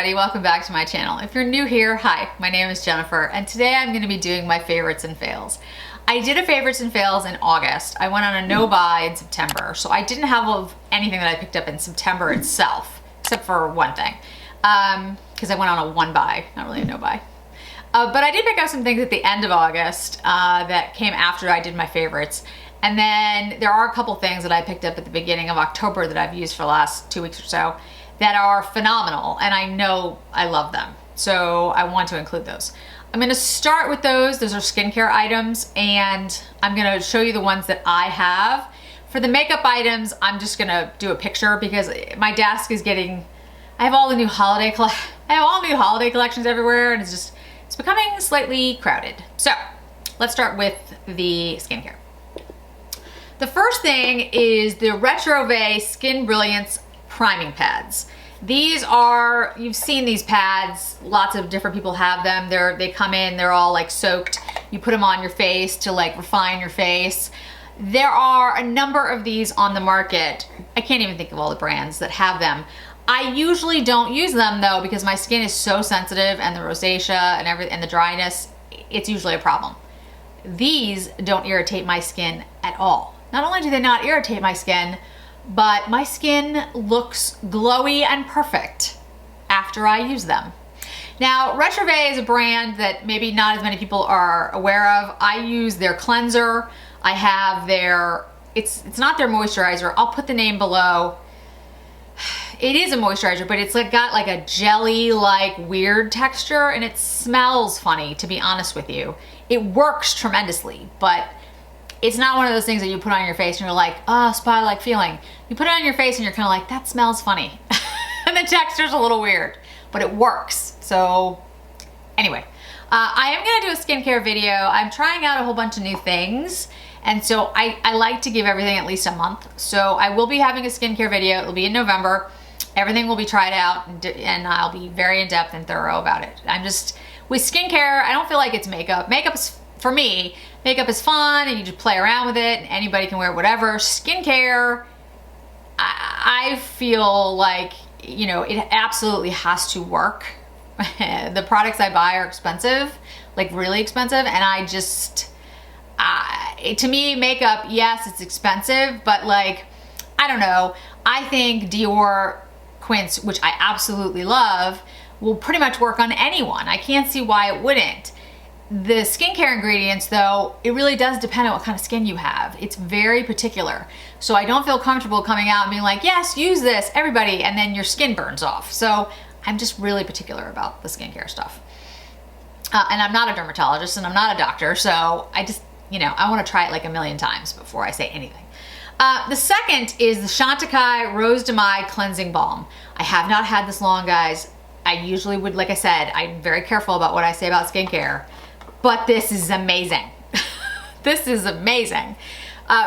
everybody, welcome back to my channel. If you're new here, hi, my name is Jennifer, and today I'm gonna be doing my favorites and fails. I did a favorites and fails in August. I went on a no-buy in September, so I didn't have anything that I picked up in September itself, except for one thing, because I went on a one-buy, not really a no-buy. But I did pick up some things at the end of August that came after I did my favorites. And then there are a couple things that I picked up at the beginning of October that I've used for the last 2 weeks or so that are phenomenal, and I know I love them. So I want to include those. I'm gonna start with those. Those are skincare items, and I'm gonna show you the ones that I have. For the makeup items, I'm just gonna do a picture because my desk is getting, I have all new holiday collections everywhere, and it's becoming slightly crowded. So let's start with the skincare. The first thing is the Retro Skin Brilliance priming pads. These are, you've seen these pads, lots of different people have them. They come in, they're all like soaked. You put them on your face to like refine your face. There are a number of these on the market. I can't even think of all the brands that have them. I usually don't use them though because my skin is so sensitive, and the rosacea and the dryness, it's usually a problem. These don't irritate my skin at all. Not only do they not irritate my skin, but my skin looks glowy and perfect after I use them. Now, Retro is a brand that maybe not as many people are aware of. I use their cleanser. I have their, it's not their moisturizer. I'll put the name below. It is a moisturizer, but it's got like a jelly-like weird texture, and it smells funny, to be honest with you. It works tremendously, but it's not one of those things that you put on your face and you're like, oh, spa-like feeling. You put it on your face and you're kind of like, that smells funny. And the texture's a little weird, but it works. So anyway, I am gonna do a skincare video. I'm trying out a whole bunch of new things. And so I like to give everything at least a month. So I will be having a skincare video. It'll be in November. Everything will be tried out, and I'll be very in-depth and thorough about it. With skincare, I don't feel like it's makeup. Makeup's, for me, makeup is fun and you just play around with it and anybody can wear whatever. Skincare, I feel like, you know, it absolutely has to work. The products I buy are expensive, like really expensive, and to me, makeup, yes, it's expensive, but like, I don't know, I think Dior Quince, which I absolutely love, will pretty much work on anyone. I can't see why it wouldn't. The skincare ingredients though, it really does depend on what kind of skin you have. It's very particular. So I don't feel comfortable coming out and being like, yes, use this, everybody, and then your skin burns off. So I'm just really particular about the skincare stuff. And I'm not a dermatologist and I'm not a doctor, so I just, you know, I want to try it like a million times before I say anything. The second is the Chantecaille Rose de Mai Cleansing Balm. I have not had this long, guys. I usually would, like I said, I'm very careful about what I say about skincare, but this is amazing. This is amazing.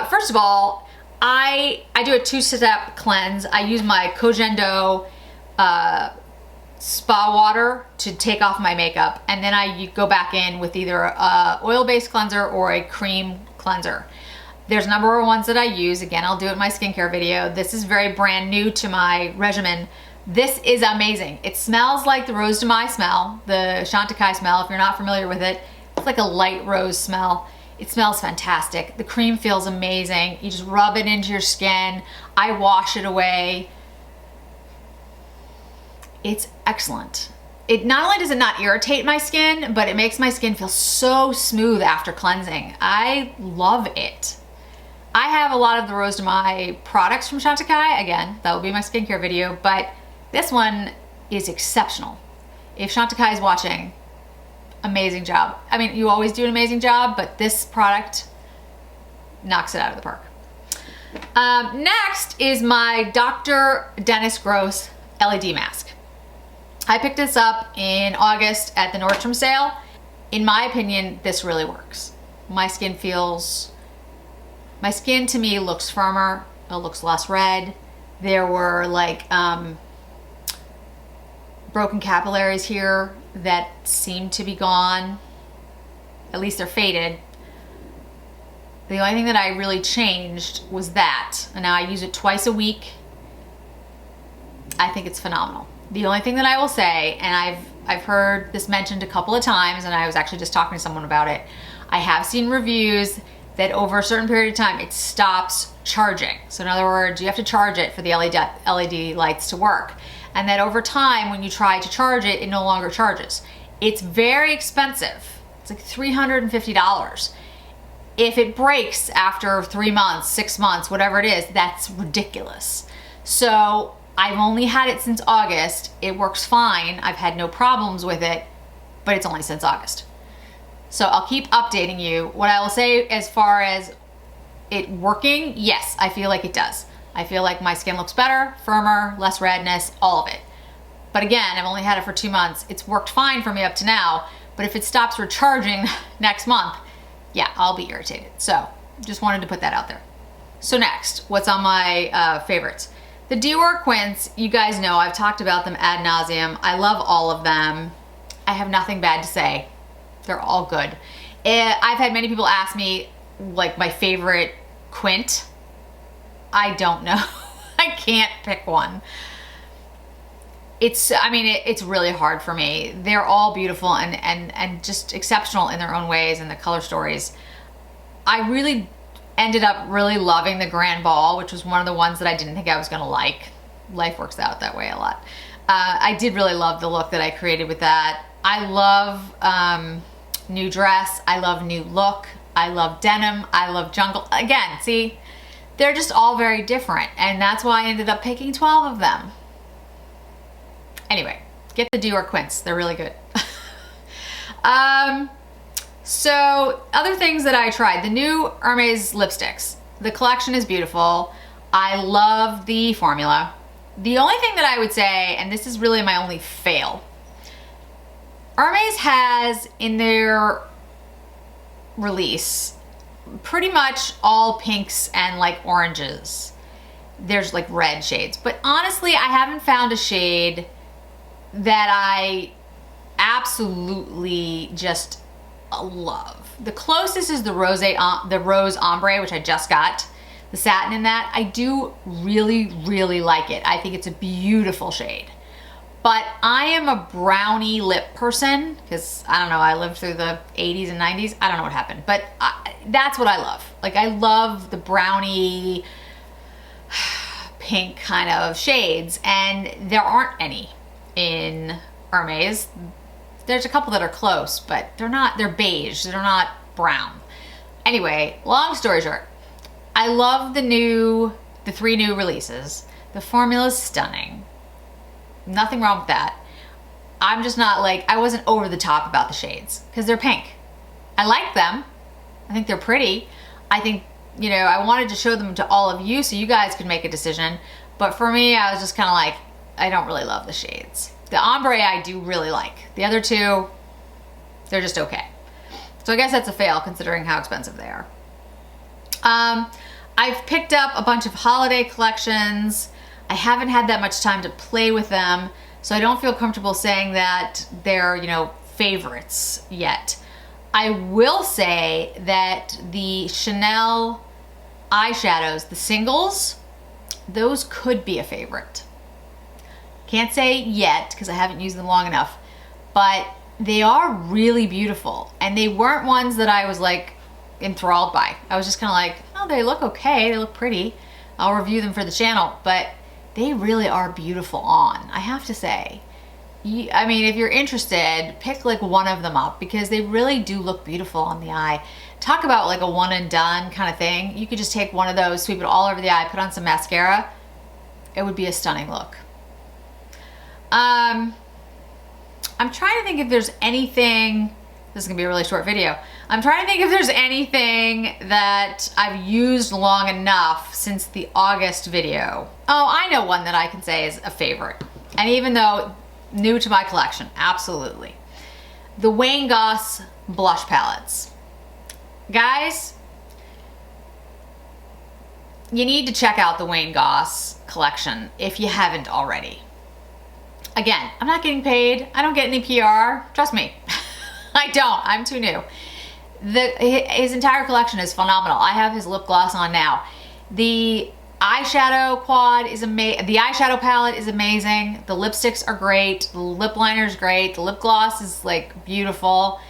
First of all, I do a two-step cleanse. I use my Kojendo spa water to take off my makeup, and then I go back in with either a oil-based cleanser or a cream cleanser. There's a number of ones that I use. Again, I'll do it in my skincare video. This is very brand new to my regimen. This is amazing. It smells like the Rose de Mai smell, the Chantecaille smell. If you're not familiar with it, it's like a light rose smell. It smells fantastic. The cream feels amazing. You just rub it into your skin. I wash it away. It's excellent. It not only does it not irritate my skin, but it makes my skin feel so smooth after cleansing. I love it. I have a lot of the Rose de Mai products from Chantecaille. Again, that will be my skincare video, but this one is exceptional. If Chantecaille is watching, amazing job. I mean, you always do an amazing job, but this product knocks it out of the park. Next is my Dr. Dennis Gross LED mask. I picked this up in August at the Nordstrom sale. In my opinion, this really works. My skin to me looks firmer. It looks less red. There were like broken capillaries here that seem to be gone. At least they're faded. The only thing that I really changed was that. And now I use it twice a week. I think it's phenomenal. The only thing that I will say, and I've heard this mentioned a couple of times, and I was actually just talking to someone about it. I have seen reviews that over a certain period of time, it stops charging. So in other words, you have to charge it for the LED lights to work. And that over time, when you try to charge it, it no longer charges. It's very expensive. It's like $350. If it breaks after 3 months, 6 months, whatever it is, that's ridiculous. So I've only had it since August. It works fine. I've had no problems with it, but it's only since August. So I'll keep updating you. What I will say as far as it working, yes, I feel like it does. I feel like my skin looks better, firmer, less redness, all of it. But again, I've only had it for 2 months. It's worked fine for me up to now, but if it stops recharging next month, yeah, I'll be irritated. So just wanted to put that out there. So next, what's on my favorites? The Dior Quints, you guys know, I've talked about them ad nauseum. I love all of them. I have nothing bad to say. They're all good. I've had many people ask me, like, my favorite quint. I don't know. I can't pick one. It's really hard for me. They're all beautiful and just exceptional in their own ways, and the color stories. I really ended up really loving the Grand Ball, which was one of the ones that I didn't think I was gonna like. Life works out that way a lot. I did really love the look that I created with that. I love new dress. I love new look. I love denim. I love jungle. Again, see, they're just all very different, and that's why I ended up picking 12 of them. Anyway, get the Dior Quints. They're really good. So other things that I tried, the new Hermes lipsticks. The collection is beautiful. I love the formula. The only thing that I would say, and this is really my only fail, Hermes has in their release pretty much all pinks and like oranges. There's like red shades, but honestly, I haven't found a shade that I absolutely just love. The closest is the rose ombre, which I just got, the satin in that. I do really, really like it. I think it's a beautiful shade. But I am a brownie lip person because, I don't know, I lived through the 80s and 90s. I don't know what happened, but that's what I love. Like, I love the brownie pink kind of shades, and there aren't any in Hermes. There's a couple that are close, but they're beige. They're not brown. Anyway, long story short, I love the 3 new releases. The formula's stunning. Nothing wrong with that. I'm just not like, I wasn't over the top about the shades because they're pink. I like them. I think they're pretty. I think, you know, I wanted to show them to all of you so you guys could make a decision. But for me, I was just kind of like, I don't really love the shades. The ombre I do really like. The other two, they're just okay. So I guess that's a fail considering how expensive they are. I've picked up a bunch of holiday collections. I haven't had that much time to play with them, so I don't feel comfortable saying that they're, you know, favorites yet. I will say that the Chanel eyeshadows, the singles, those could be a favorite. Can't say yet because I haven't used them long enough, but they are really beautiful, and they weren't ones that I was like enthralled by. I was just kind of like, oh, they look okay, they look pretty. I'll review them for the channel, but they really are beautiful on, I have to say. I mean, if you're interested, pick like one of them up because they really do look beautiful on the eye. Talk about like a one and done kind of thing. You could just take one of those, sweep it all over the eye, put on some mascara. It would be a stunning look. I'm trying to think if there's anything, this is gonna be a really short video. I'm trying to think if there's anything that I've used long enough since the August video. Oh, I know one that I can say is a favorite. And even though new to my collection, absolutely. The Wayne Goss blush palettes. Guys, you need to check out the Wayne Goss collection if you haven't already. Again, I'm not getting paid. I don't get any PR. Trust me. I don't. I'm too new. His entire collection is phenomenal. I have his lip gloss on now. The eyeshadow quad is amazing. The eyeshadow palette is amazing. The lipsticks are great. The lip liner is great. The lip gloss is like beautiful.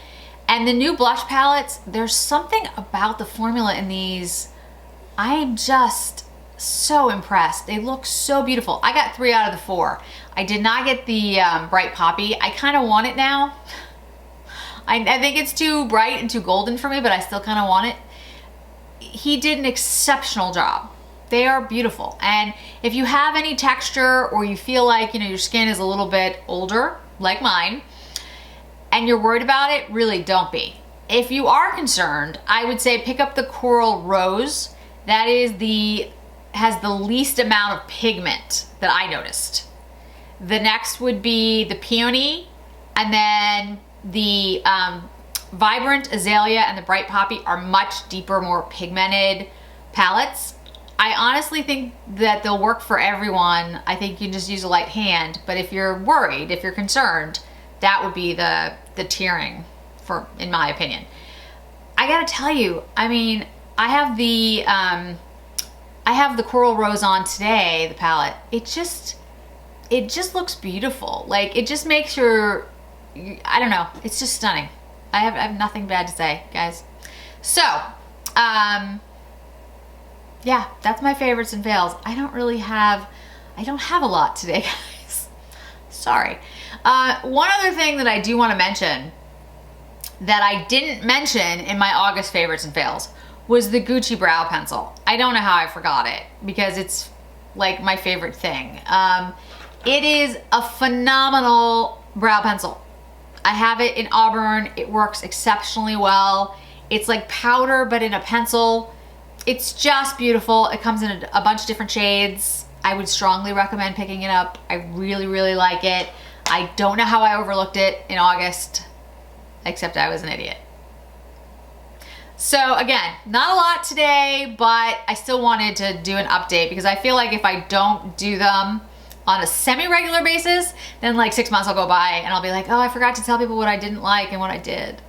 And the new blush palettes, there's something about the formula in these. I'm just so impressed. They look so beautiful. I got 3 out of the 4. I did not get the Bright Poppy. I kind of want it now. I think it's too bright and too golden for me, but I still kind of want it. He did an exceptional job. They are beautiful. And if you have any texture or you feel like, you know, your skin is a little bit older, like mine, and you're worried about it, really don't be. If you are concerned, I would say pick up the Coral Rose. That is has the least amount of pigment that I noticed. The next would be the Peony, and then the Vibrant Azalea and the Bright Poppy are much deeper, more pigmented palettes. I honestly think that they'll work for everyone. I think you can just use a light hand, but if you're worried, if you're concerned, that would be the tiering, in my opinion. I gotta tell you, I mean, I have the Coral Rose on today, the palette. It just looks beautiful. Like, it just makes I don't know, it's just stunning. I have nothing bad to say, guys. So, yeah, that's my favorites and fails. I don't have a lot today, guys. Sorry. One other thing that I do want to mention that I didn't mention in my August favorites and fails was the Gucci brow pencil. I don't know how I forgot it because it's like my favorite thing. It is a phenomenal brow pencil. I have it in Auburn. It works exceptionally well. It's like powder, but in a pencil. It's just beautiful. It comes in a bunch of different shades. I would strongly recommend picking it up. I really, really like it. I don't know how I overlooked it in August, except I was an idiot. So again, not a lot today, but I still wanted to do an update because I feel like if I don't do them on a semi-regular basis, then like 6 months will go by and I'll be like, oh, I forgot to tell people what I didn't like and what I did.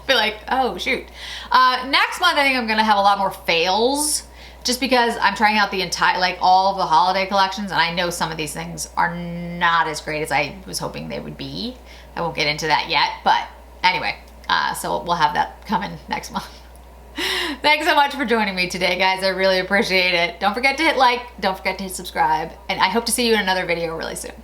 Be like, oh shoot. Next month I think I'm gonna have a lot more fails just because I'm trying out the entire, like all of the holiday collections, and I know some of these things are not as great as I was hoping they would be. I won't get into that yet, but anyway, so we'll have that coming next month. Thanks so much for joining me today, guys. I really appreciate it. Don't forget to hit like, don't forget to hit subscribe, and I hope to see you in another video really soon.